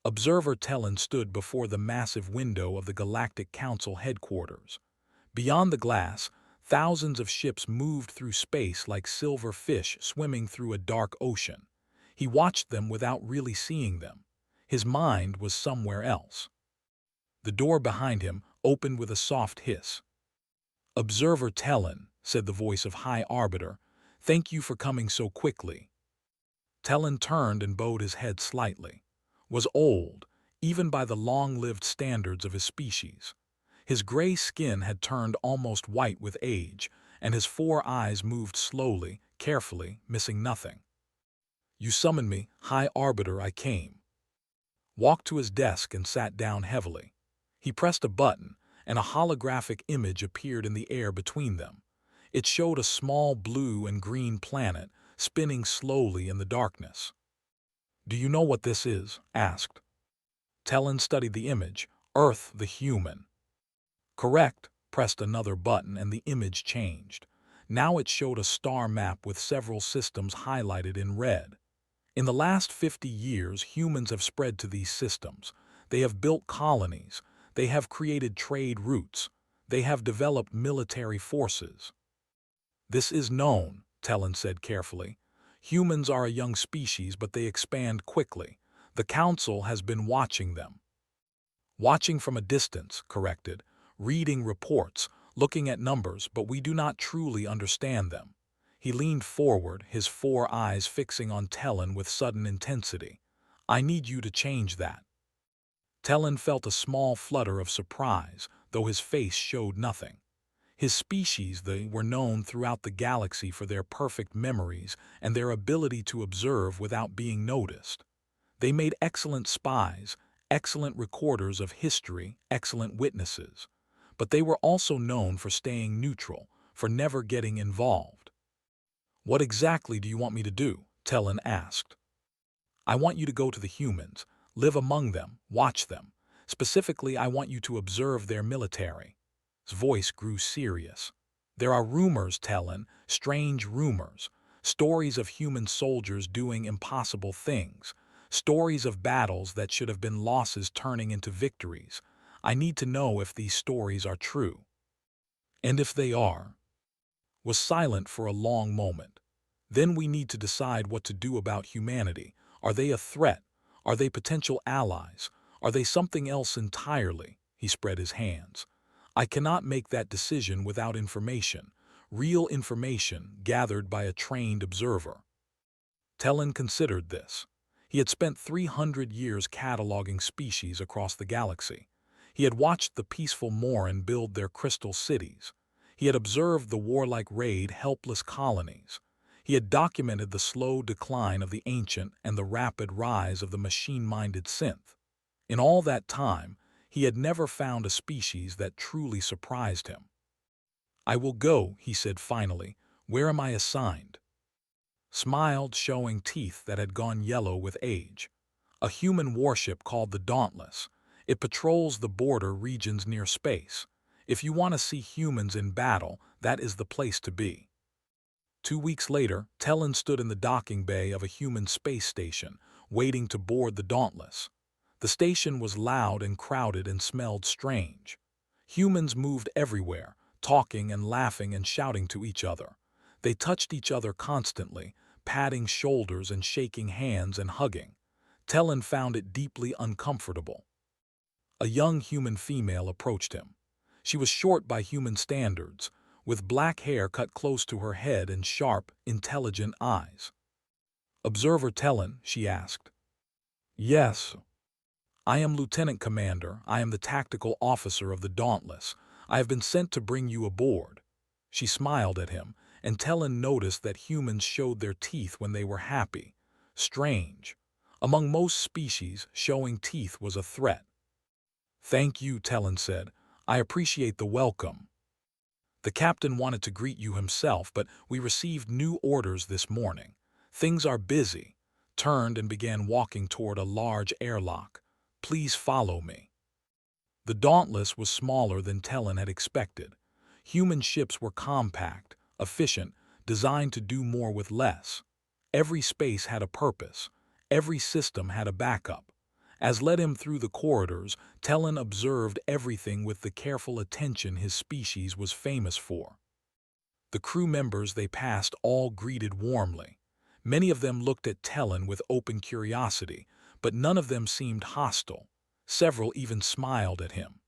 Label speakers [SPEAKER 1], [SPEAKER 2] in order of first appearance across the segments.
[SPEAKER 1] Observer Tellin stood before the massive window of the Galactic Council headquarters. Beyond the glass, thousands of ships moved through space like silver fish swimming through a dark ocean. He watched them without really seeing them. His mind was somewhere else. The door behind him opened with a soft hiss. "Observer Tellin," said the voice of High Arbiter, "thank you for coming so quickly." Tellin turned and bowed his head slightly. Was old, even by the long-lived standards of his species. His gray skin had turned almost white with age, and his four eyes moved slowly, carefully, missing nothing. "You summoned me, High Arbiter, I came." Walked to his desk and sat down heavily. He pressed a button, and a holographic image appeared in the air between them. It showed a small blue and green planet spinning slowly in the darkness. "Do you know what this is?" asked. Tellin studied the image. "Earth the human." "Correct," pressed another button and the image changed. Now it showed a star map with several systems highlighted in red. In the last 50 years, humans have spread to these systems. They have built colonies. They have created trade routes. They have developed military forces. "This is known," Tellin said carefully. "Humans are a young species, but they expand quickly. The Council has been watching them." "Watching from a distance," corrected. "Reading reports, looking at numbers, but we do not truly understand them." He leaned forward, his four eyes fixing on Tellin with sudden intensity. "I need you to change that." Tellin felt a small flutter of surprise, though his face showed nothing. His species, they were known throughout the galaxy for their perfect memories and their ability to observe without being noticed. They made excellent spies, excellent recorders of history, excellent witnesses. But they were also known for staying neutral, for never getting involved. "What exactly do you want me to do?" Tellin asked. "I want you to go to the humans, live among them, watch them. Specifically, I want you to observe their military." His voice grew serious. "There are rumors, Tellin, strange rumors. Stories of human soldiers doing impossible things. Stories of battles that should have been losses turning into victories. I need to know if these stories are true." "And if they are?" Was silent for a long moment. "Then we need to decide what to do about humanity. Are they a threat? Are they potential allies? Are they something else entirely?" He spread his hands. "I cannot make that decision without information, real information gathered by a trained observer." Tellin considered this. He had spent 300 years cataloging species across the galaxy. He had watched the peaceful Morin build their crystal cities. He had observed the warlike raid helpless colonies. He had documented the slow decline of the ancient and the rapid rise of the machine-minded synth. In all that time, he had never found a species that truly surprised him. "I will go," he said finally. "Where am I assigned?" Smiled, showing teeth that had gone yellow with age. "A human warship called the Dauntless. It patrols the border regions near space. If you want to see humans in battle, that is the place to be." 2 weeks later, Tellin stood in the docking bay of a human space station, waiting to board the Dauntless. The station was loud and crowded and smelled strange. Humans moved everywhere, talking and laughing and shouting to each other. They touched each other constantly, patting shoulders and shaking hands and hugging. Tellin found it deeply uncomfortable. A young human female approached him. She was short by human standards, with black hair cut close to her head and sharp, intelligent eyes. "Observer Tellin?" she asked. "Yes." "I am Lieutenant Commander. I am the tactical officer of the Dauntless. I have been sent to bring you aboard." She smiled at him, and Tellin noticed that humans showed their teeth when they were happy. Strange. Among most species, showing teeth was a threat. "Thank you," Tellin said. "I appreciate the welcome. The captain wanted to greet you himself, but we received new orders this morning. Things are busy." Turned and began walking toward a large airlock. "Please follow me." The Dauntless was smaller than Tellin had expected. Human ships were compact, efficient, designed to do more with less. Every space had a purpose. Every system had a backup. As led him through the corridors, Telin observed everything with the careful attention his species was famous for. The crew members they passed all greeted warmly. Many of them looked at Telin with open curiosity, but none of them seemed hostile. Several even smiled at him.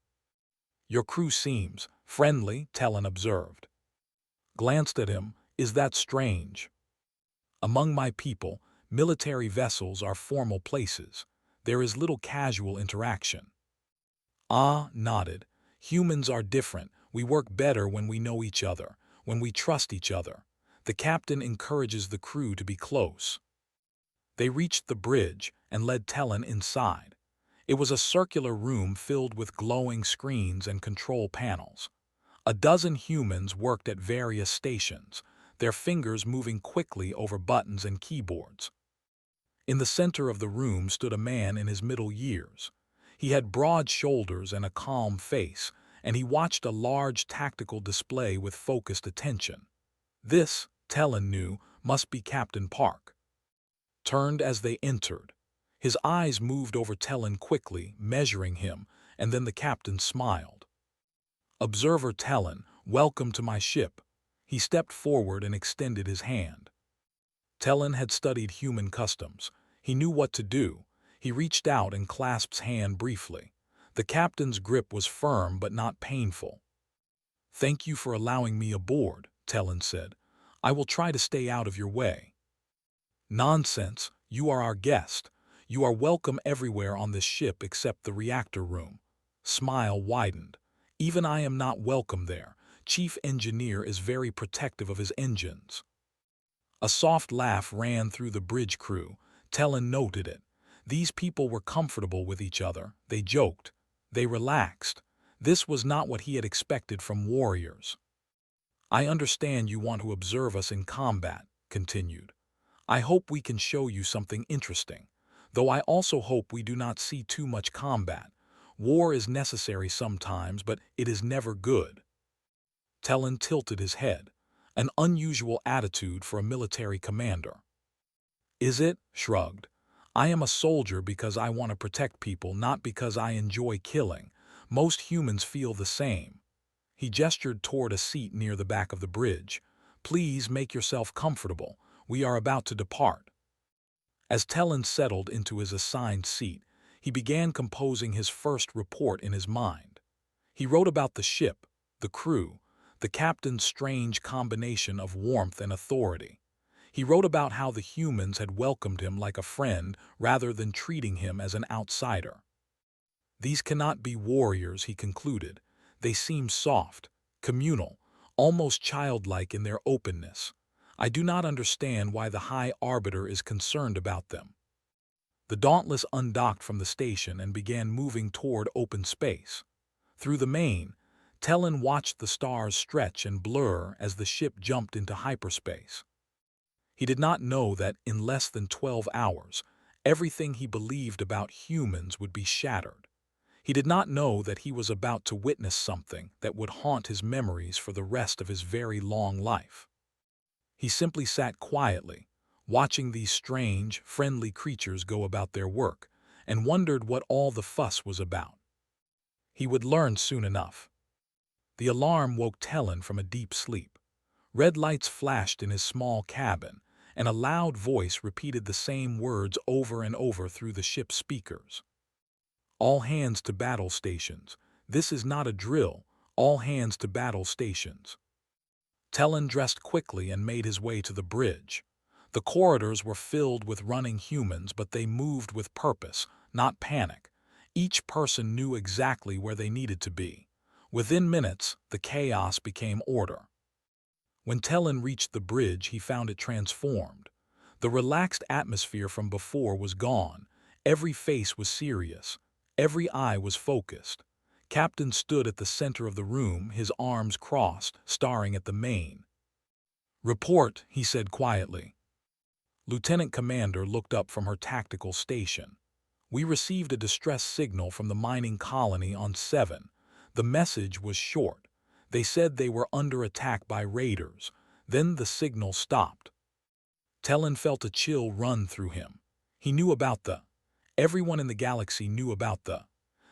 [SPEAKER 1] "Your crew seems friendly," Telin observed. Glanced at him. "Is that strange? Among my people, military vessels are formal places. There is little casual interaction." Ah nodded. "Humans are different. We work better when we know each other, when we trust each other." The captain encourages the crew to be close. They reached the bridge and led Telin inside. It was a circular room filled with glowing screens and control panels. A dozen humans worked at various stations, their fingers moving quickly over buttons and keyboards. In the center of the room stood a man in his middle years. He had broad shoulders and a calm face, and he watched a large tactical display with focused attention. This, Telin knew, must be Captain Park. Turned as they entered. His eyes moved over Telin quickly, measuring him, and then the captain smiled. "Observer Telin, welcome to my ship." He stepped forward and extended his hand. Telin had studied human customs. He knew what to do. He reached out and clasped his hand briefly. The captain's grip was firm but not painful. "Thank you for allowing me aboard," Telin said. "I will try to stay out of your way." "Nonsense, you are our guest. You are welcome everywhere on this ship except the reactor room." Smile widened. "Even I am not welcome there. Chief Engineer is very protective of his engines." A soft laugh ran through the bridge crew. Telin noted it. These people were comfortable with each other. They joked. They relaxed. This was not what he had expected from warriors. "I understand you want to observe us in combat," continued. "I hope we can show you something interesting. Though I also hope we do not see too much combat. War is necessary sometimes, but it is never good." Telin tilted his head. An unusual attitude for a military commander. "Is it?" Shrugged. "I am a soldier because I want to protect people, not because I enjoy killing. Most humans feel the same." He gestured toward a seat near the back of the bridge. "Please make yourself comfortable. We are about to depart." As Telin settled into his assigned seat, he began composing his first report in his mind. He wrote about the ship, the crew, the captain's strange combination of warmth and authority. He wrote about how the humans had welcomed him like a friend rather than treating him as an outsider. "These cannot be warriors," he concluded. "They seem soft, communal, almost childlike in their openness. I do not understand why the High Arbiter is concerned about them." The Dauntless undocked from the station and began moving toward open space. Through the main, Telin watched the stars stretch and blur as the ship jumped into hyperspace. He did not know that in less than 12 hours, everything he believed about humans would be shattered. He did not know that he was about to witness something that would haunt his memories for the rest of his very long life. He simply sat quietly, watching these strange, friendly creatures go about their work, and wondered what all the fuss was about. He would learn soon enough. The alarm woke Telin from a deep sleep. Red lights flashed in his small cabin, and a loud voice repeated the same words over and over through the ship's speakers. "All hands to battle stations. This is not a drill. All hands to battle stations." Telin dressed quickly and made his way to the bridge. The corridors were filled with running humans, but they moved with purpose, not panic. Each person knew exactly where they needed to be. Within minutes, the chaos became order. When Telin reached the bridge, he found it transformed. The relaxed atmosphere from before was gone. Every face was serious. Every eye was focused. Captain stood at the center of the room, his arms crossed, staring at the main. "Report," he said quietly. Lieutenant Commander looked up from her tactical station. "We received a distress signal from the mining colony on 7. The message was short. They said they were under attack by raiders. Then the signal stopped." Telin felt a chill run through him. He knew about the Everyone in the galaxy knew about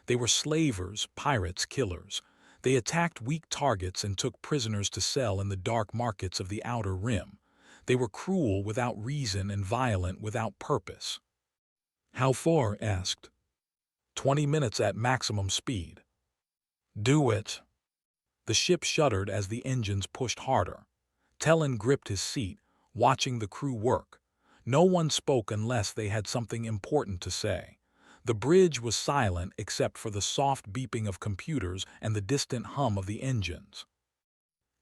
[SPEAKER 1] They were slavers, pirates, killers. They attacked weak targets and took prisoners to sell in the dark markets of the Outer Rim. They were cruel without reason and violent without purpose. How far? Asked. 20 minutes at maximum speed. Do it. The ship shuddered as the engines pushed harder. Tellen gripped his seat, watching the crew work. No one spoke unless they had something important to say. The bridge was silent except for the soft beeping of computers and the distant hum of the engines.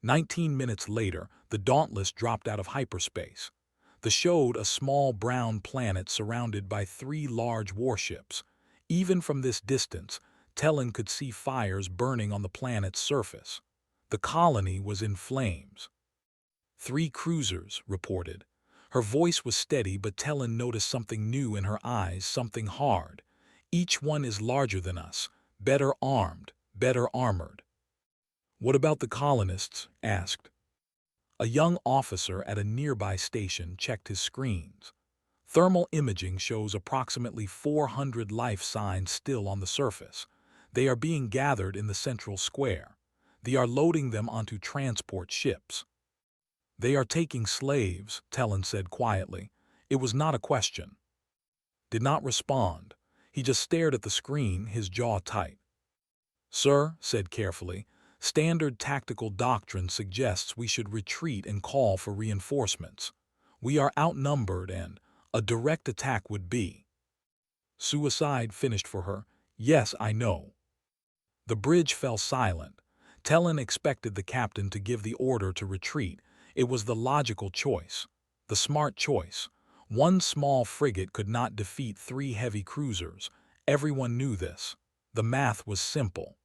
[SPEAKER 1] 19 minutes later, the Dauntless dropped out of hyperspace. They showed a small brown planet surrounded by 3 large warships. Even from this distance, Tellen could see fires burning on the planet's surface. The colony was in flames. 3 cruisers, reported. Her voice was steady, but Tellen noticed something new in her eyes, something hard. Each one is larger than us, better armed, better armored. What about the colonists? Asked. A young officer at a nearby station checked his screens. Thermal imaging shows approximately 400 life signs still on the surface. They are being gathered in the central square. They are loading them onto transport ships. They are taking slaves, Tellen said quietly. It was not a question. Did not respond. He just stared at the screen, his jaw tight. Sir, said carefully, standard tactical doctrine suggests we should retreat and call for reinforcements. We are outnumbered and a direct attack would be suicide. Finished for her. Yes, I know. The bridge fell silent. Tellen expected the captain to give the order to retreat. It was the logical choice, the smart choice. One small frigate could not defeat 3 heavy cruisers. Everyone knew this. The math was simple.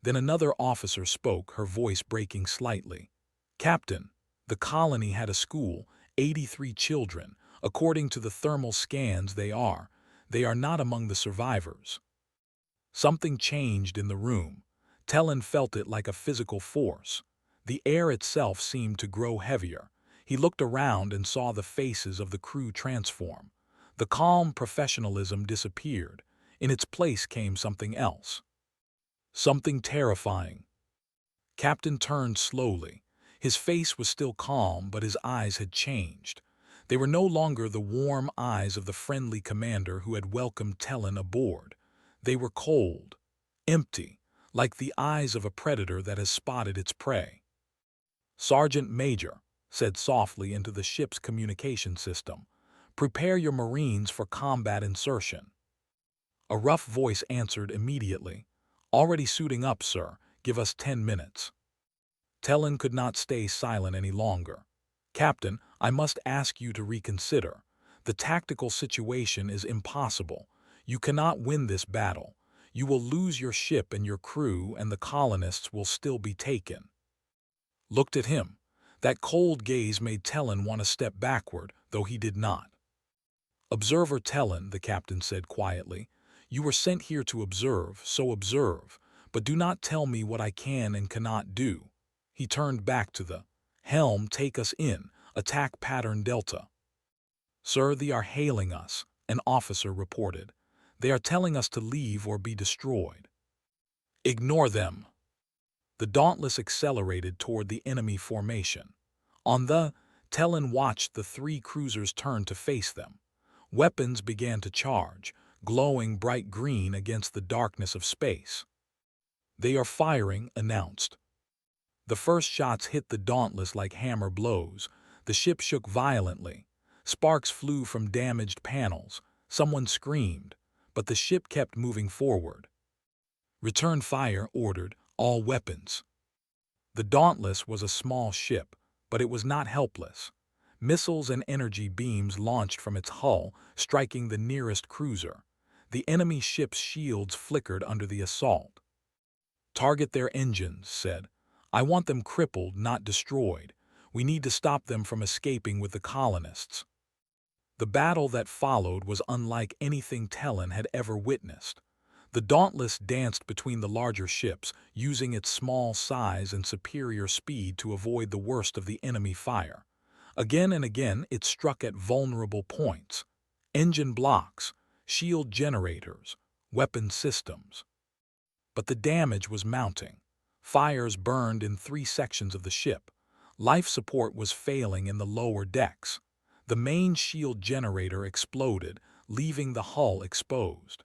[SPEAKER 1] Then another officer spoke, her voice breaking slightly. Captain, the colony had a school, 83 children. According to the thermal scans, they are not among the survivors. Something changed in the room. Tellen felt it like a physical force. The air itself seemed to grow heavier. He looked around and saw the faces of the crew transform. The calm professionalism disappeared. In its place came something else. Something terrifying. Captain turned slowly. His face was still calm, but his eyes had changed. They were no longer the warm eyes of the friendly commander who had welcomed Tellen aboard. They were cold, empty, like the eyes of a predator that has spotted its prey. Sergeant Major said softly into the ship's communication system, "Prepare your Marines for combat insertion." A rough voice answered immediately, "Already suiting up, sir. Give us 10 minutes." Tellen could not stay silent any longer. "Captain, I must ask you to reconsider. The tactical situation is impossible. You cannot win this battle. You will lose your ship and your crew, and the colonists will still be taken." Looked at him. That cold gaze made Tellen want to step backward, though he did not. "Observer Tellen," the captain said quietly. "You were sent here to observe, so observe, but do not tell me what I can and cannot do." He turned back to the helm. "Take us in. Attack pattern Delta." "Sir, they are hailing us," an officer reported. "They are telling us to leave or be destroyed." "Ignore them." The Dauntless accelerated toward the enemy formation. Tellen watched the 3 cruisers turn to face them. Weapons began to charge, glowing bright green against the darkness of space. "They are firing," announced. The first shots hit the Dauntless like hammer blows. The ship shook violently. Sparks flew from damaged panels. Someone screamed, but the ship kept moving forward. "Return fire," ordered, "all weapons." The Dauntless was a small ship, but it was not helpless. Missiles and energy beams launched from its hull, striking the nearest cruiser. The enemy ship's shields flickered under the assault. "Target their engines," said. "I want them crippled, not destroyed. We need to stop them from escaping with the colonists." The battle that followed was unlike anything Tellen had ever witnessed. The Dauntless danced between the larger ships, using its small size and superior speed to avoid the worst of the enemy fire. Again and again it struck at vulnerable points. Engine blocks, shield generators, weapon systems. But the damage was mounting. Fires burned in 3 sections of the ship. Life support was failing in the lower decks. The main shield generator exploded, leaving the hull exposed.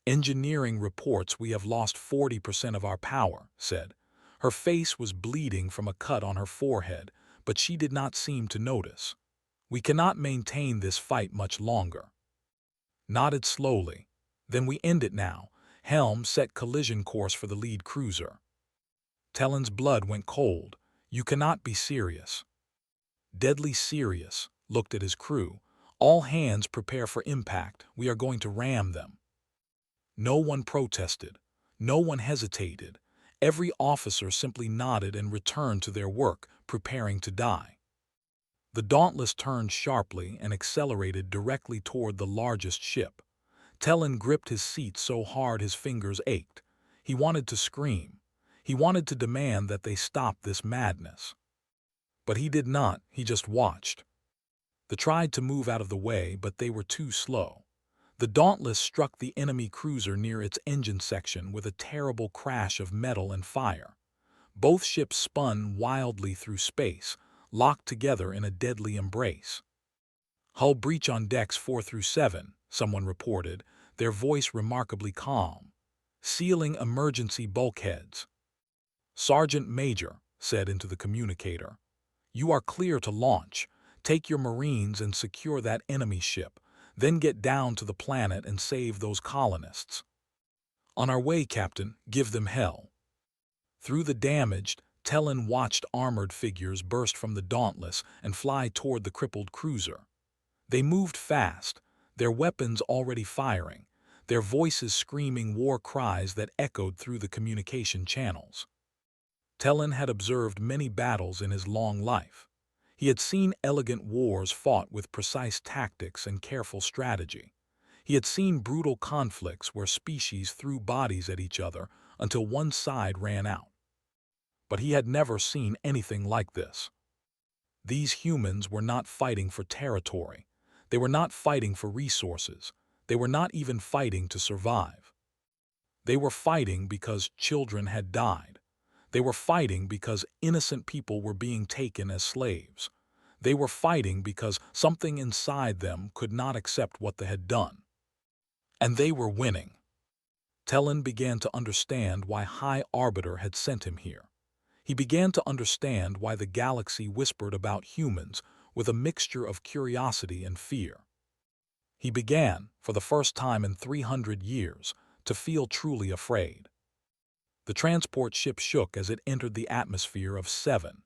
[SPEAKER 1] Engineering reports we have lost 40% of our power, said. Her face was bleeding from a cut on her forehead, but she did not seem to notice. We cannot maintain this fight much longer. Nodded slowly. Then we end it now. Helm set collision course for the lead cruiser. Talon's blood went cold. You cannot be serious. Deadly serious, looked at his crew. All hands prepare for impact. We are going to ram them. No one protested. No one hesitated. Every officer simply nodded and returned to their work, preparing to die. The Dauntless turned sharply and accelerated directly toward the largest ship. Talon gripped his seat so hard his fingers ached. He wanted to scream. He wanted to demand that they stop this madness. But he did not, he just watched. They tried to move out of the way, but they were too slow. The Dauntless struck the enemy cruiser near its engine section with a terrible crash of metal and fire. Both ships spun wildly through space, locked together in a deadly embrace. Hull breach on decks 4 through 7, someone reported, their voice remarkably calm. Sealing emergency bulkheads. Sergeant Major said into the communicator, "You are clear to launch. Take your Marines and secure that enemy ship. Then get down to the planet and save those colonists." "On our way, Captain. Give them hell." Through the damaged, Talon watched armored figures burst from the Dauntless and fly toward the crippled cruiser. They moved fast, their weapons already firing, their voices screaming war cries that echoed through the communication channels. Talon had observed many battles in his long life. He had seen elegant wars fought with precise tactics and careful strategy. He had seen brutal conflicts where species threw bodies at each other until one side ran out. But he had never seen anything like this. These humans were not fighting for territory. They were not fighting for resources. They were not even fighting to survive. They were fighting because children had died. They were fighting because innocent people were being taken as slaves. They were fighting because something inside them could not accept what they had done. And they were winning. Talon began to understand why High Arbiter had sent him here. He began to understand why the galaxy whispered about humans with a mixture of curiosity and fear. He began, for the first time in 300 years, to feel truly afraid. The transport ship shook as it entered the atmosphere of 7.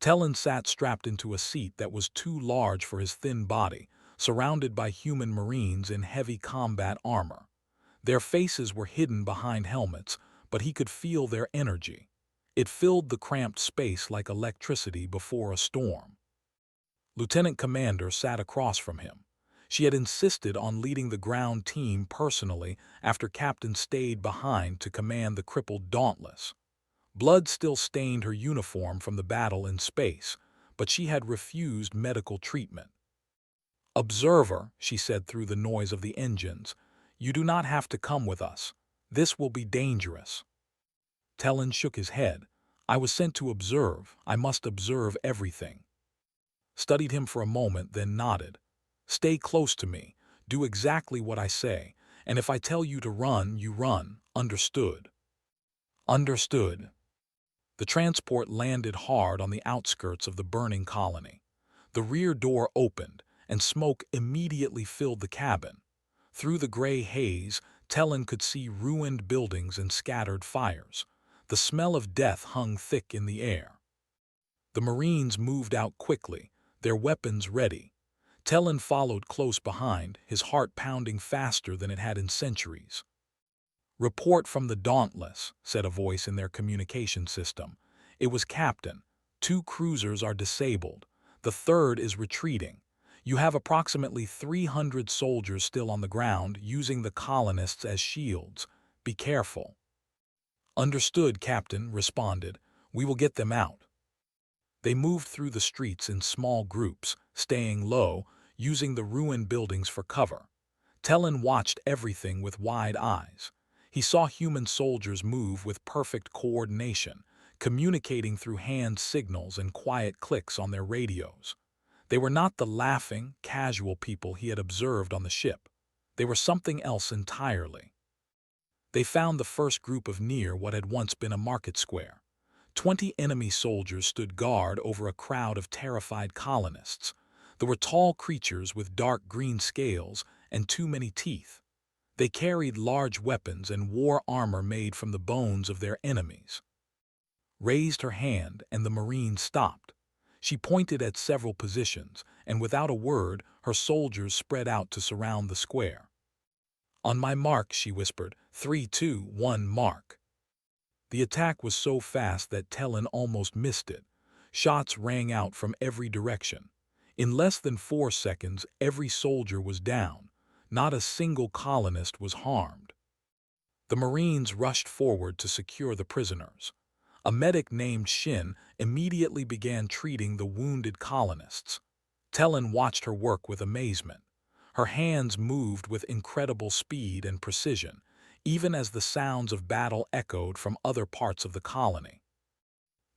[SPEAKER 1] Talon sat strapped into a seat that was too large for his thin body, surrounded by human Marines in heavy combat armor. Their faces were hidden behind helmets, but he could feel their energy. It filled the cramped space like electricity before a storm. Lieutenant Commander sat across from him. She had insisted on leading the ground team personally after Captain stayed behind to command the crippled Dauntless. Blood still stained her uniform from the battle in space, but she had refused medical treatment. "Observer," she said through the noise of the engines, "you do not have to come with us. This will be dangerous." Talon shook his head. "I was sent to observe. I must observe everything." Studied him for a moment, then nodded. "Stay close to me. Do exactly what I say. And if I tell you to run, you run. Understood?" "Understood." The transport landed hard on the outskirts of the burning colony. The rear door opened, and smoke immediately filled the cabin. Through the gray haze, Talon could see ruined buildings and scattered fires. The smell of death hung thick in the air. The Marines moved out quickly, their weapons ready. Talon followed close behind, his heart pounding faster than it had in centuries. "Report from the Dauntless," said a voice in their communication system. It was Captain. "2 cruisers are disabled. The 3rd is retreating. You have approximately 300 soldiers still on the ground, using the colonists as shields. Be careful." "Understood," Captain responded. "We will get them out." They moved through the streets in small groups, staying low, using the ruined buildings for cover. Tellin watched everything with wide eyes. He saw human soldiers move with perfect coordination, communicating through hand signals and quiet clicks on their radios. They were not the laughing, casual people he had observed on the ship. They were something else entirely. They found the first group of near what had once been a market square. 20 enemy soldiers stood guard over a crowd of terrified colonists. There were tall creatures with dark green scales and too many teeth. They carried large weapons and wore armor made from the bones of their enemies. Raised her hand, and the Marine stopped. She pointed at several positions, and without a word, her soldiers spread out to surround the square. "On my mark," she whispered. 3, 2, 1, mark. The attack was so fast that Tellin almost missed it. Shots rang out from every direction. In less than 4 seconds, every soldier was down. Not a single colonist was harmed. The Marines rushed forward to secure the prisoners. A medic named Shin immediately began treating the wounded colonists. Tellin watched her work with amazement. Her hands moved with incredible speed and precision, even as the sounds of battle echoed from other parts of the colony.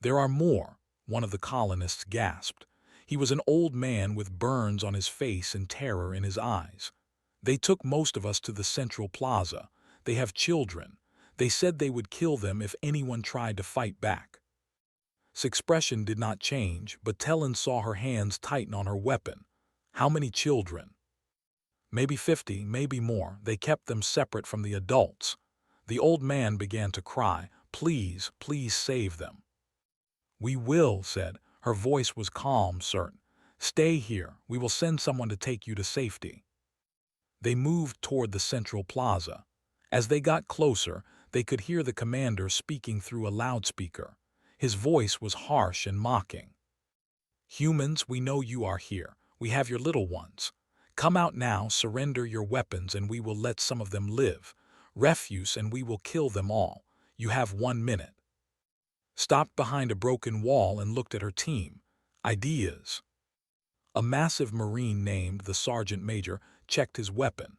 [SPEAKER 1] "There are more," one of the colonists gasped. He was an old man with burns on his face and terror in his eyes. "They took most of us to the central plaza. They have children. They said they would kill them if anyone tried to fight back." His expression did not change, but Tellin saw her hands tighten on her weapon. "How many children?" "Maybe 50, maybe more. They kept them separate from the adults." The old man began to cry. "Please, please save them." "We will," said. Her voice was calm, certain. "Stay here. We will send someone to take you to safety." They moved toward the central plaza. As they got closer, they could hear the commander speaking through a loudspeaker. His voice was harsh and mocking. "Humans, we know you are here. We have your little ones. Come out now, surrender your weapons, and we will let some of them live. Refuse, and we will kill them all. You have 1 minute." Stopped behind a broken wall and looked at her team. "Ideas." A massive Marine named the Sergeant Major checked his weapon.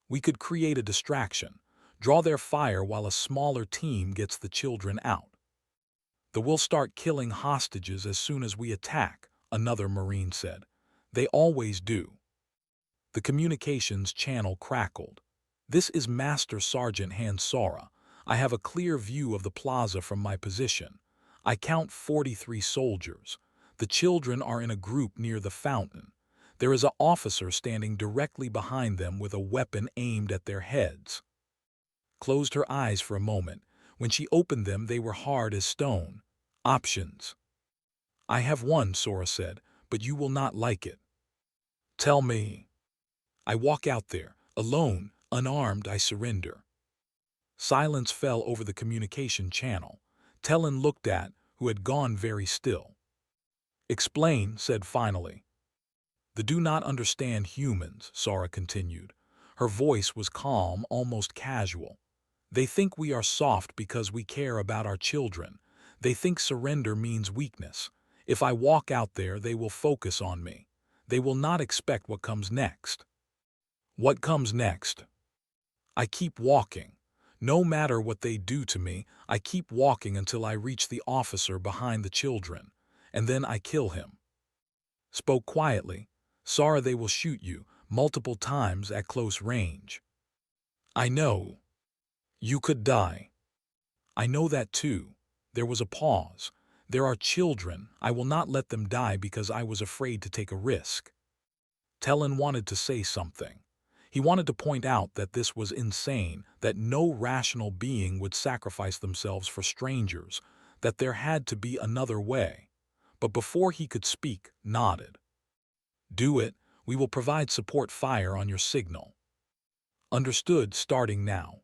[SPEAKER 1] "We could create a distraction. Draw their fire while a smaller team gets the children out." "We'll start killing hostages as soon as we attack," another Marine said. "They always do." The communications channel crackled. "This is Master Sergeant Hansora. I have a clear view of the plaza from my position. I count 43 soldiers. The children are in a group near the fountain. There is an officer standing directly behind them with a weapon aimed at their heads." Closed her eyes for a moment. When she opened them, they were hard as stone. "Options." "I have one," Sora said, "but you will not like it." "Tell me." "I walk out there, alone, unarmed, I surrender." Silence fell over the communication channel. Tellin looked at, who had gone very still. "Explain," said finally. "They do not understand humans," Sora continued. Her voice was calm, almost casual. "They think we are soft because we care about our children. They think surrender means weakness. If I walk out there, they will focus on me. They will not expect what comes next." "What comes next?" "I keep walking. No matter what they do to me, I keep walking until I reach the officer behind the children, and then I kill him." Spoke quietly. "Sora, they will shoot you, multiple times at close range." "I know. You could die." "I know that too." There was a pause. "There are children. I will not let them die because I was afraid to take a risk." Tellin wanted to say something. He wanted to point out that this was insane, that no rational being would sacrifice themselves for strangers, that there had to be another way. But before he could speak, nodded. "Do it. We will provide support fire on your signal." "Understood, starting now."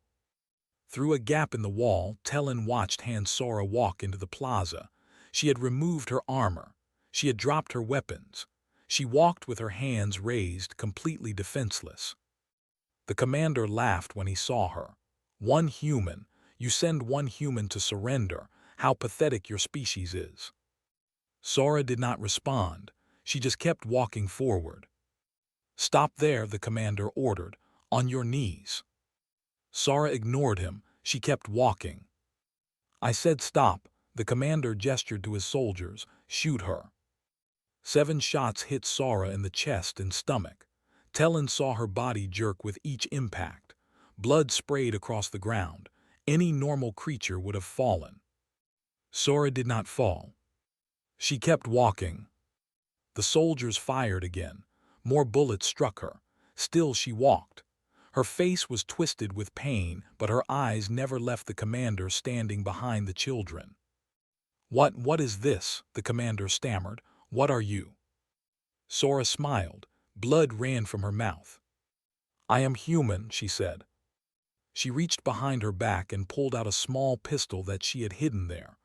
[SPEAKER 1] Through a gap in the wall, Tellin watched Hansora walk into the plaza. She had removed her armor. She had dropped her weapons. She walked with her hands raised, completely defenseless. The commander laughed when he saw her. "One human. You send one human to surrender. How pathetic your species is." Sora did not respond. She just kept walking forward. "Stop there," the commander ordered. On your knees. Sora ignored him. She kept walking. I said stop. The commander gestured to his soldiers. Shoot her. 7 shots hit Sora in the chest and stomach. Talon saw her body jerk with each impact. Blood sprayed across the ground. Any normal creature would have fallen. Sora did not fall. She kept walking. The soldiers fired again. More bullets struck her. Still she walked. Her face was twisted with pain, but her eyes never left the commander standing behind the children. What is this?" the commander stammered. "What are you?" Sora smiled. Blood ran from her mouth. "I am human," she said. She reached behind her back and pulled out a small pistol that she had hidden there.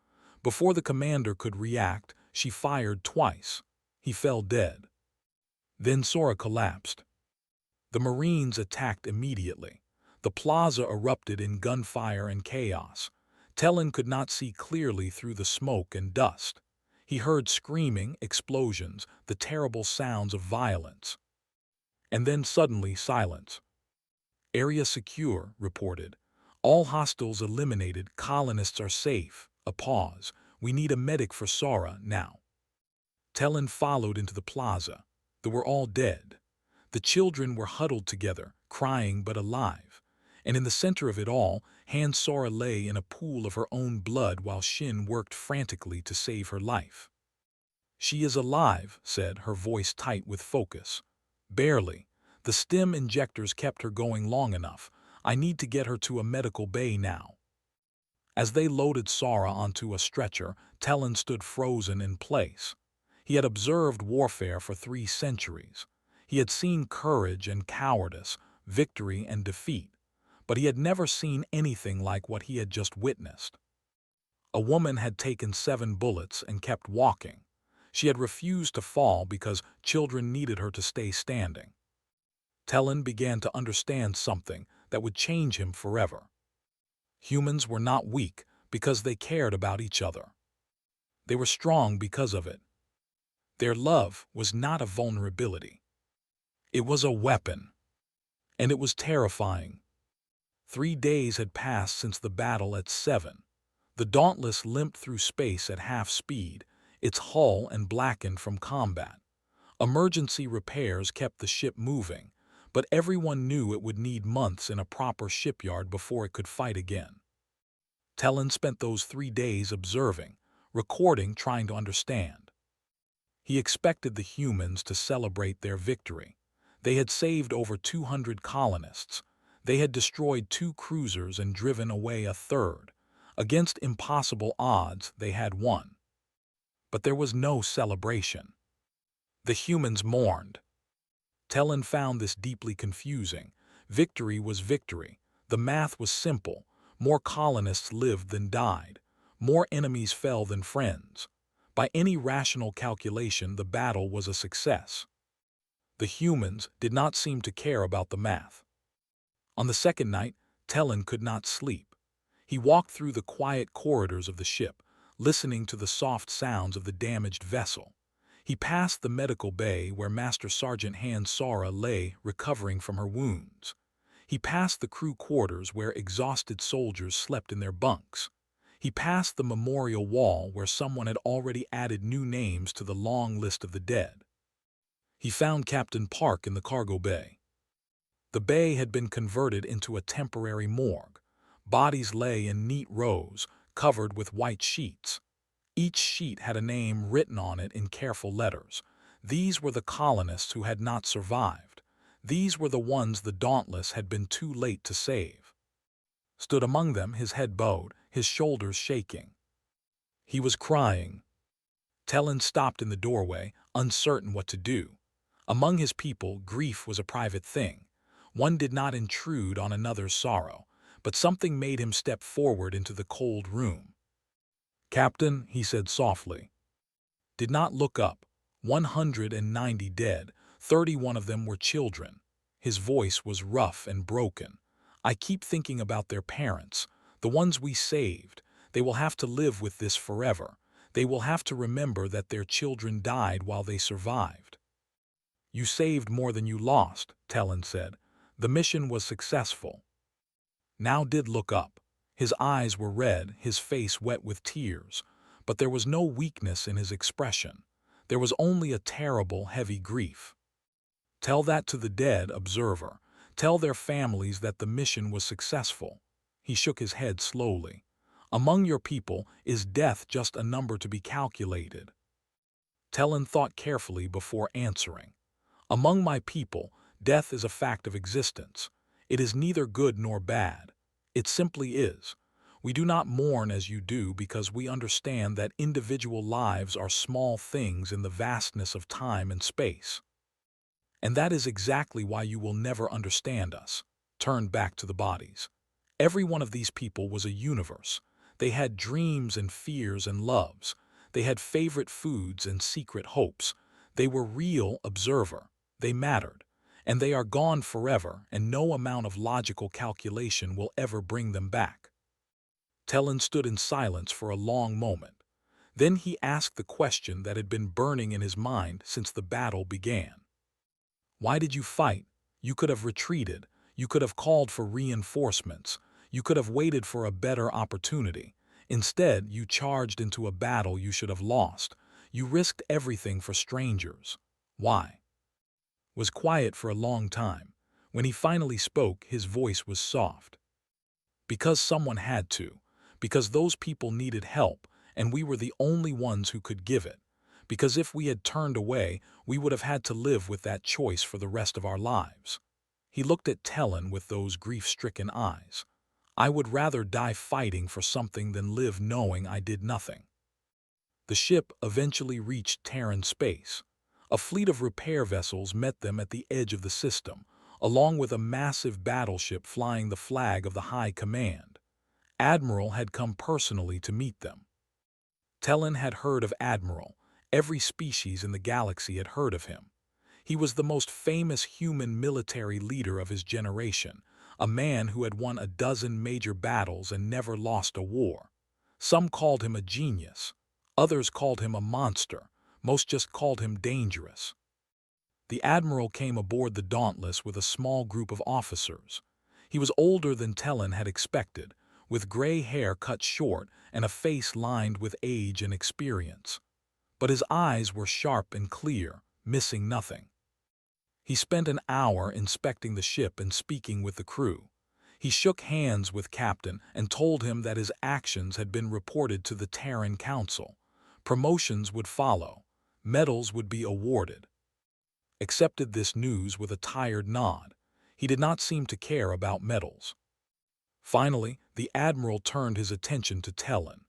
[SPEAKER 1] Before the commander could react, she fired twice. He fell dead. Then Sora collapsed. The Marines attacked immediately. The plaza erupted in gunfire and chaos. Talon could not see clearly through the smoke and dust. He heard screaming, explosions, the terrible sounds of violence. And then suddenly silence. "Area secure," reported. "All hostiles eliminated. Colonists are safe." A pause. "We need a medic for Sora now." Talon followed into the plaza. They were all dead. The children were huddled together, crying but alive. And in the center of it all, Sora lay in a pool of her own blood while Shin worked frantically to save her life. "She is alive," said, her voice tight with focus. "Barely. The stim injectors kept her going long enough. I need to get her to a medical bay now." As they loaded Sora onto a stretcher, Talon stood frozen in place. He had observed warfare for 3 centuries. He had seen courage and cowardice, victory and defeat, but he had never seen anything like what he had just witnessed. A woman had taken 7 bullets and kept walking. She had refused to fall because children needed her to stay standing. Talon began to understand something that would change him forever. Humans were not weak because they cared about each other. They were strong because of it. Their love was not a vulnerability. It was a weapon. And it was terrifying. 3 days had passed since the battle at 7. The Dauntless limped through space at half speed, its hull and blackened from combat. Emergency repairs kept the ship moving, but everyone knew it would need months in a proper shipyard before it could fight again. Talon spent those 3 days observing, recording, trying to understand. He expected the humans to celebrate their victory. They had saved over 200 colonists. They had destroyed 2 cruisers and driven away a third. Against impossible odds, they had won. But there was no celebration. The humans mourned. Talon found this deeply confusing. Victory was victory. The math was simple. More colonists lived than died. More enemies fell than friends. By any rational calculation, the battle was a success. The humans did not seem to care about the math. On the second night, Talon could not sleep. He walked through the quiet corridors of the ship, listening to the soft sounds of the damaged vessel. He passed the medical bay where Master Sergeant Sora lay recovering from her wounds. He passed the crew quarters where exhausted soldiers slept in their bunks. He passed the memorial wall where someone had already added new names to the long list of the dead. He found Captain Park in the cargo bay. The bay had been converted into a temporary morgue. Bodies lay in neat rows, covered with white sheets. Each sheet had a name written on it in careful letters. These were the colonists who had not survived. These were the ones the Dauntless had been too late to save. Stood among them, his head bowed, his shoulders shaking. He was crying. Talon stopped in the doorway, uncertain what to do. Among his people, grief was a private thing. One did not intrude on another's sorrow, but something made him step forward into the cold room. "Captain," he said softly. Did not look up. 190 dead, 31 of them were children. His voice was rough and broken. "I keep thinking about their parents, the ones we saved. They will have to live with this forever. They will have to remember that their children died while they survived." "You saved more than you lost," Talon said. The mission was successful. Now did look up. His eyes were red, his face wet with tears, but there was no weakness in his expression. There was only a terrible, heavy grief. Tell that to the dead, observer. Tell their families that the mission was successful. He shook his head slowly. Among your people, is death just a number to be calculated? Tellin thought carefully before answering. Among my people, death is a fact of existence. It is neither good nor bad. It simply is. We do not mourn as you do because we understand that individual lives are small things in the vastness of time and space. And that is exactly why you will never understand us. Turn back to the bodies. Every one of these people was a universe. They had dreams and fears and loves. They had favorite foods and secret hopes. They were real, observer. They mattered. And they are gone forever, and no amount of logical calculation will ever bring them back. Tellin stood in silence for a long moment. Then he asked the question that had been burning in his mind since the battle began. Why did you fight? You could have retreated. You could have called for reinforcements. You could have waited for a better opportunity. Instead, you charged into a battle you should have lost. You risked everything for strangers. Why? Was quiet for a long time. When he finally spoke, his voice was soft. Because someone had to. Because those people needed help, and we were the only ones who could give it. Because if we had turned away, we would have had to live with that choice for the rest of our lives. He looked at Tellin with those grief-stricken eyes. I would rather die fighting for something than live knowing I did nothing. The ship eventually reached Terran space. A fleet of repair vessels met them at the edge of the system, along with a massive battleship flying the flag of the High Command. Admiral had come personally to meet them. Tellin had heard of Admiral. Every species in the galaxy had heard of him. He was the most famous human military leader of his generation, a man who had won a dozen major battles and never lost a war. Some called him a genius. Others called him a monster. Most just called him dangerous. The Admiral came aboard the Dauntless with a small group of officers. He was older than Tellin had expected, with gray hair cut short and a face lined with age and experience. But his eyes were sharp and clear, missing nothing. He spent an hour inspecting the ship and speaking with the crew. He shook hands with Captain and told him that his actions had been reported to the Terran Council. Promotions would follow. Medals would be awarded. Accepted this news with a tired nod. He did not seem to care about medals. Finally, the Admiral turned his attention to Tellin.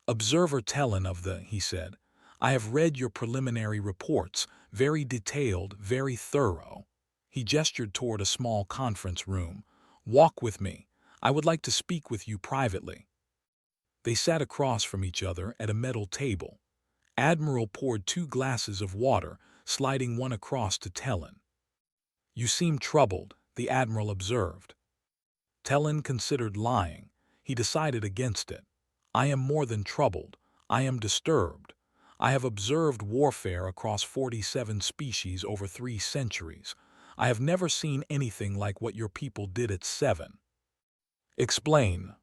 [SPEAKER 1] Observer Tellin of the, he said, I have read your preliminary reports, very detailed, very thorough. He gestured toward a small conference room. Walk with me. I would like to speak with you privately. They sat across from each other at a metal table. Admiral poured 2 glasses of water, sliding one across to Tellin. You seem troubled, the Admiral observed. Tellin considered lying. He decided against it. I am more than troubled. I am disturbed. I have observed warfare across 47 species over 3 centuries. I have never seen anything like what your people did at 7. Explain.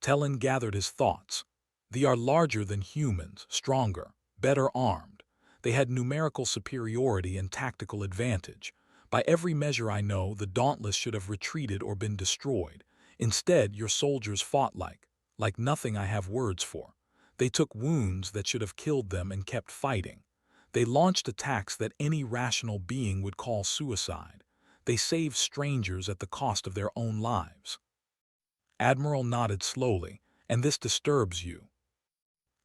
[SPEAKER 1] Tellin gathered his thoughts. They are larger than humans, stronger, better armed. They had numerical superiority and tactical advantage. By every measure I know, the Dauntless should have retreated or been destroyed. Instead, your soldiers fought like nothing I have words for. They took wounds that should have killed them and kept fighting. They launched attacks that any rational being would call suicide. They saved strangers at the cost of their own lives. Admiral nodded slowly. And this disturbs you?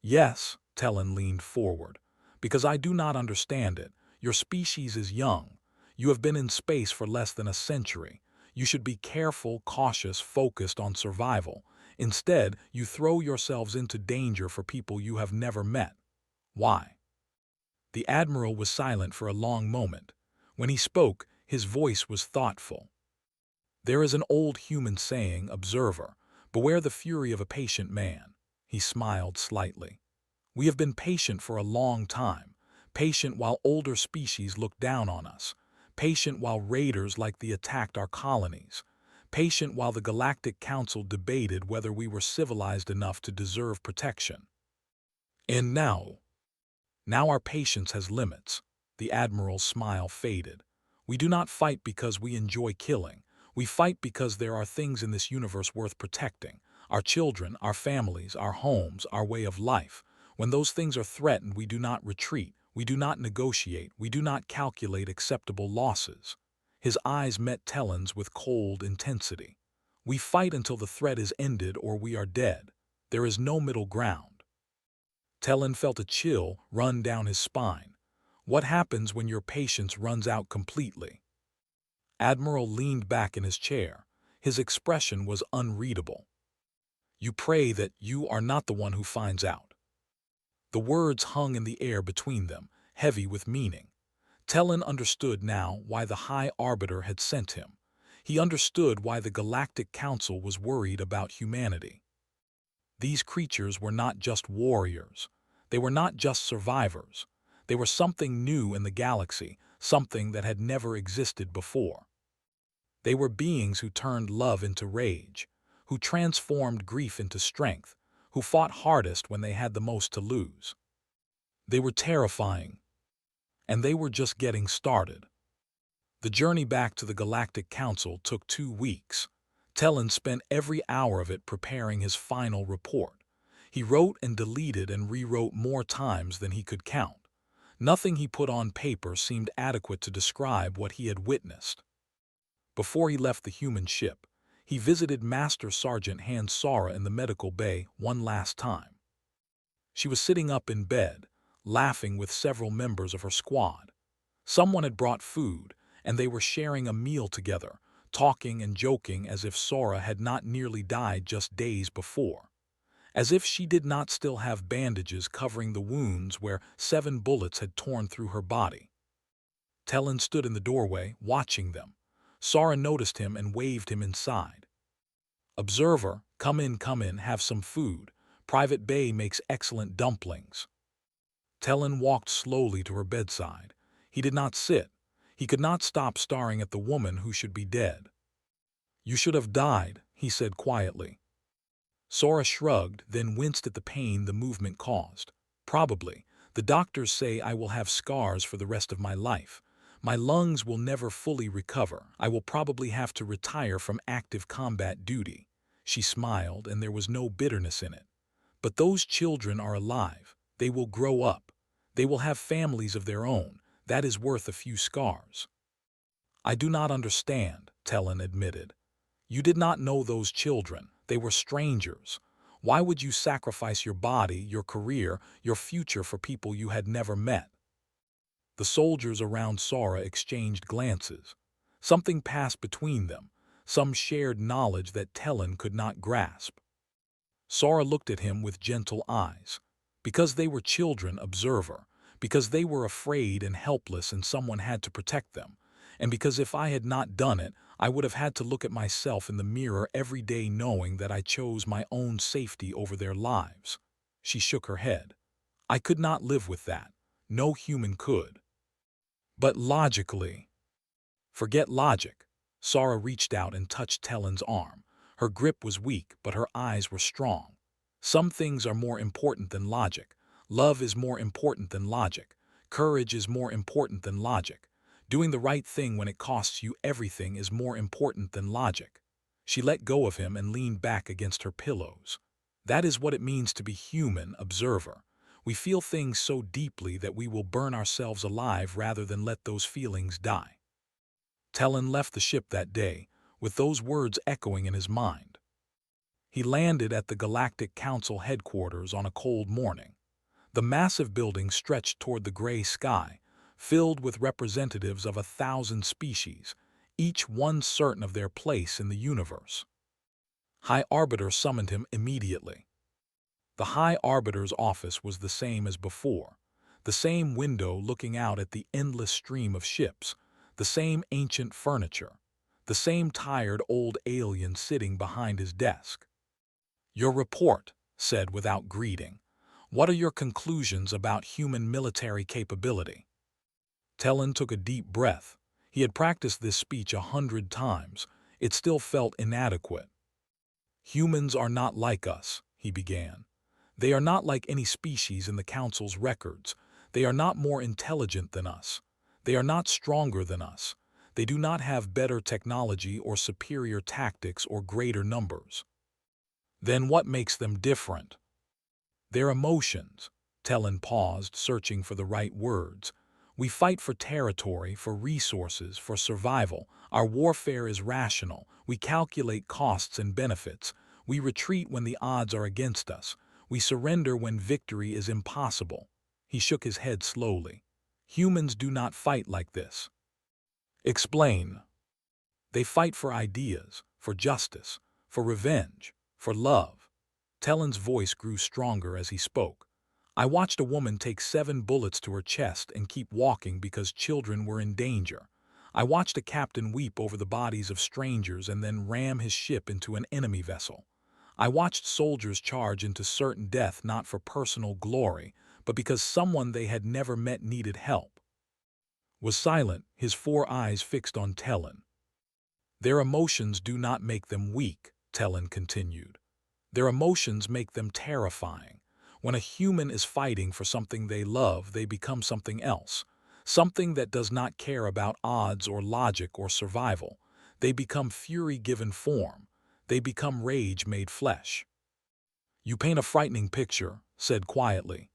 [SPEAKER 1] Yes, Tellin leaned forward. Because I do not understand it. Your species is young. You have been in space for less than a century. You should be careful, cautious, focused on survival. Instead, you throw yourselves into danger for people you have never met. Why? The Admiral was silent for a long moment. When he spoke, his voice was thoughtful. There is an old human saying, observer, beware the fury of a patient man. He smiled slightly. We have been patient for a long time, patient while older species look down on us, patient while raiders like the attacked our colonies, patient while the Galactic Council debated whether we were civilized enough to deserve protection. And now our patience has limits. The Admiral's smile faded. We do not fight because we enjoy killing. We fight because there are things in this universe worth protecting. Our children, our families, our homes, our way of life. When those things are threatened, we do not retreat. We do not negotiate. We do not calculate acceptable losses. His eyes met Tellen's with cold intensity. We fight until the threat is ended or we are dead. There is no middle ground. Tellen felt a chill run down his spine. What happens when your patience runs out completely? Admiral leaned back in his chair. His expression was unreadable. You pray that you are not the one who finds out. The words hung in the air between them, heavy with meaning. Tellen understood now why the High Arbiter had sent him. He understood why the Galactic Council was worried about humanity. These creatures were not just warriors. They were not just survivors. They were something new in the galaxy, something that had never existed before. They were beings who turned love into rage, who transformed grief into strength, who fought hardest when they had the most to lose. They were terrifying, and they were just getting started. The journey back to the Galactic Council took 2 weeks. Tellen spent every hour of it preparing his final report. He wrote and deleted and rewrote more times than he could count. Nothing he put on paper seemed adequate to describe what he had witnessed. Before he left the human ship, he visited Master Sergeant Han Sara in the medical bay one last time. She was sitting up in bed, laughing with several members of her squad. Someone had brought food, and they were sharing a meal together, talking and joking as if Sora had not nearly died just days before. As if she did not still have bandages covering the wounds where 7 bullets had torn through her body. Tellen stood in the doorway, watching them. Sara noticed him and waved him inside. "Observer, come in, have some food. Private Bay makes excellent dumplings." Tellen walked slowly to her bedside. He did not sit. He could not stop staring at the woman who should be dead. "You should have died," he said quietly. Sora shrugged, then winced at the pain the movement caused. "Probably. The doctors say I will have scars for the rest of my life. My lungs will never fully recover. I will probably have to retire from active combat duty." She smiled, and there was no bitterness in it. "But those children are alive. They will grow up. They will have families of their own. That is worth a few scars." "I do not understand," Tellen admitted. "You did not know those children. They were strangers. Why would you sacrifice your body, your career, your future for people you had never met?" The soldiers around Sora exchanged glances. Something passed between them, some shared knowledge that Tellen could not grasp. Sora looked at him with gentle eyes. Because they were children, observer. Because they were afraid and helpless and someone had to protect them. And because if I had not done it, I would have had to look at myself in the mirror every day knowing that I chose my own safety over their lives. She shook her head. "I could not live with that. No human could." "But logically—" "Forget logic." Sora reached out and touched Tellen's arm. Her grip was weak, but her eyes were strong. "Some things are more important than logic. Love is more important than logic. Courage is more important than logic. Doing the right thing when it costs you everything is more important than logic." She let go of him and leaned back against her pillows. "That is what it means to be human, observer. We feel things so deeply that we will burn ourselves alive rather than let those feelings die." Tellen left the ship that day, with those words echoing in his mind. He landed at the Galactic Council headquarters on a cold morning. The massive building stretched toward the gray sky, filled with representatives of 1,000 species, each one certain of their place in the universe. High Arbiter summoned him immediately. The High Arbiter's office was the same as before, the same window looking out at the endless stream of ships, the same ancient furniture, the same tired old alien sitting behind his desk. "Your report," said without greeting. "What are your conclusions about human military capability?" Tellen took a deep breath. He had practiced this speech 100 times. It still felt inadequate. "Humans are not like us," he began. "They are not like any species in the Council's records. They are not more intelligent than us. They are not stronger than us. They do not have better technology or superior tactics or greater numbers. Then what makes them different?" "Their emotions." Talon paused, searching for the right words. "We fight for territory, for resources, for survival. Our warfare is rational. We calculate costs and benefits. We retreat when the odds are against us. We surrender when victory is impossible." He shook his head slowly. "Humans do not fight like this." "Explain." "They fight for ideas, for justice, for revenge, for love." Talon's voice grew stronger as he spoke. "I watched a woman take 7 bullets to her chest and keep walking because children were in danger. I watched a captain weep over the bodies of strangers and then ram his ship into an enemy vessel. I watched soldiers charge into certain death not for personal glory, but because someone they had never met needed help." Was silent, his 4 eyes fixed on Talon. "Their emotions do not make them weak," Talon continued. "Their emotions make them terrifying. When a human is fighting for something they love, they become something else. Something that does not care about odds or logic or survival. They become fury given form. They become rage made flesh." "You paint a frightening picture," said quietly.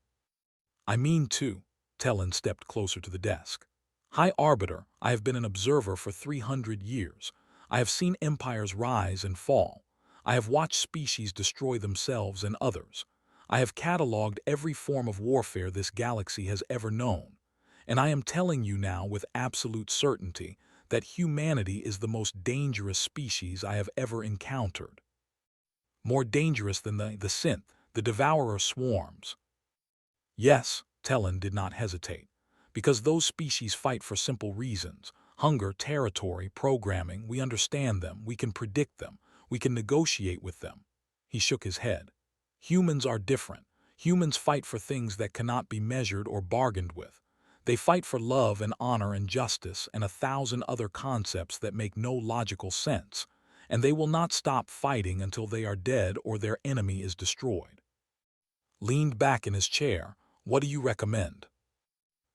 [SPEAKER 1] "I mean to." Talon stepped closer to the desk. "High Arbiter, I have been an observer for 300 years. I have seen empires rise and fall. I have watched species destroy themselves and others. I have cataloged every form of warfare this galaxy has ever known. And I am telling you now with absolute certainty that humanity is the most dangerous species I have ever encountered. More dangerous than the synth, the devourer swarms." "Yes," Talon did not hesitate. "Because those species fight for simple reasons. Hunger, territory, programming, we understand them, we can predict them, we can negotiate with them." He shook his head. "Humans are different. Humans fight for things that cannot be measured or bargained with. They fight for love and honor and justice and 1,000 other concepts that make no logical sense. And they will not stop fighting until they are dead or their enemy is destroyed." Leaned back in his chair. "What do you recommend?"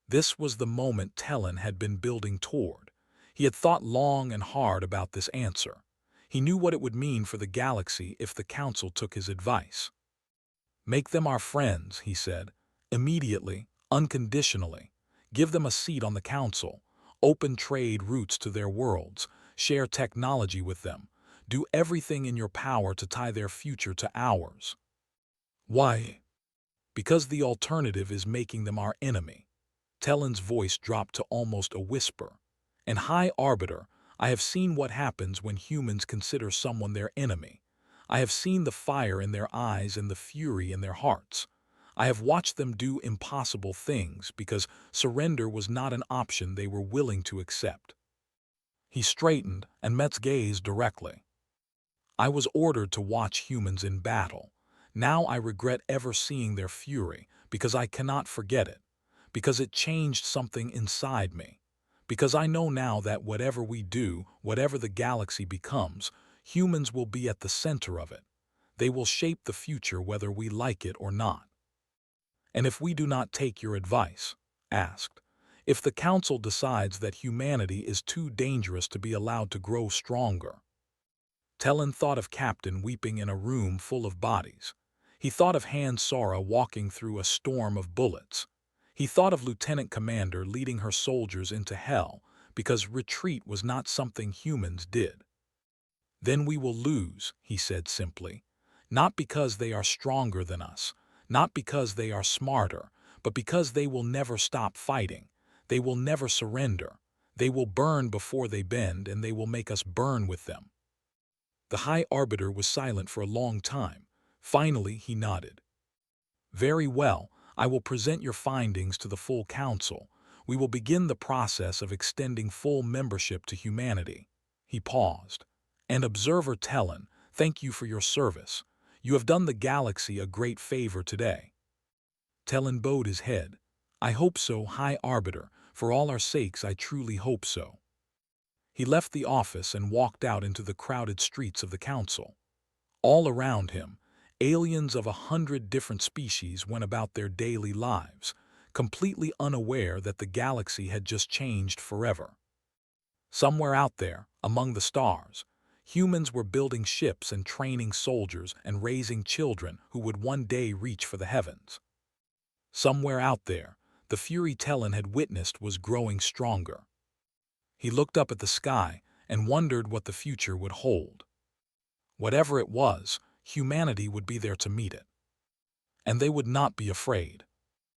[SPEAKER 1] This was the moment Talon had been building toward. He had thought long and hard about this answer. He knew what it would mean for the galaxy if the Council took his advice. "Make them our friends," he said. "Immediately, unconditionally. Give them a seat on the Council. Open trade routes to their worlds. Share technology with them. Do everything in your power to tie their future to ours." "Why?" "Because the alternative is making them our enemy." Talon's voice dropped to almost a whisper. "And High Arbiter, I have seen what happens when humans consider someone their enemy. I have seen the fire in their eyes and the fury in their hearts. I have watched them do impossible things because surrender was not an option they were willing to accept." He straightened and met gaze directly. "I was ordered to watch humans in battle. Now I regret ever seeing their fury because I cannot forget it. Because it changed something inside me. Because I know now that whatever we do, whatever the galaxy becomes, humans will be at the center of it. They will shape the future whether we like it or not." "And if we do not take your advice?" asked. "If the Council decides that humanity is too dangerous to be allowed to grow stronger?" Talon thought of Captain weeping in a room full of bodies. He thought of Han Sora walking through a storm of bullets. He thought of Lieutenant Commander leading her soldiers into hell because retreat was not something humans did. "Then we will lose," he said simply. "Not because they are stronger than us, not because they are smarter, but because they will never stop fighting. They will never surrender. They will burn before they bend, and they will make us burn with them." The High Arbiter was silent for a long time. Finally, he nodded. "Very well. I will present your findings to the full Council. We will begin the process of extending full membership to humanity." He paused. "And Observer Talon, thank you for your service. You have done the galaxy a great favor today." Talon bowed his head. "I hope so, High Arbiter. For all our sakes, I truly hope so." He left the office and walked out into the crowded streets of the council. All around him, aliens of 100 different species went about their daily lives, completely unaware that the galaxy had just changed forever. Somewhere out there, among the stars, humans were building ships and training soldiers and raising children who would one day reach for the heavens. Somewhere out there, the fury Tellan had witnessed was growing stronger. He looked up at the sky and wondered what the future would hold. Whatever it was, humanity would be there to meet it. And they would not be afraid.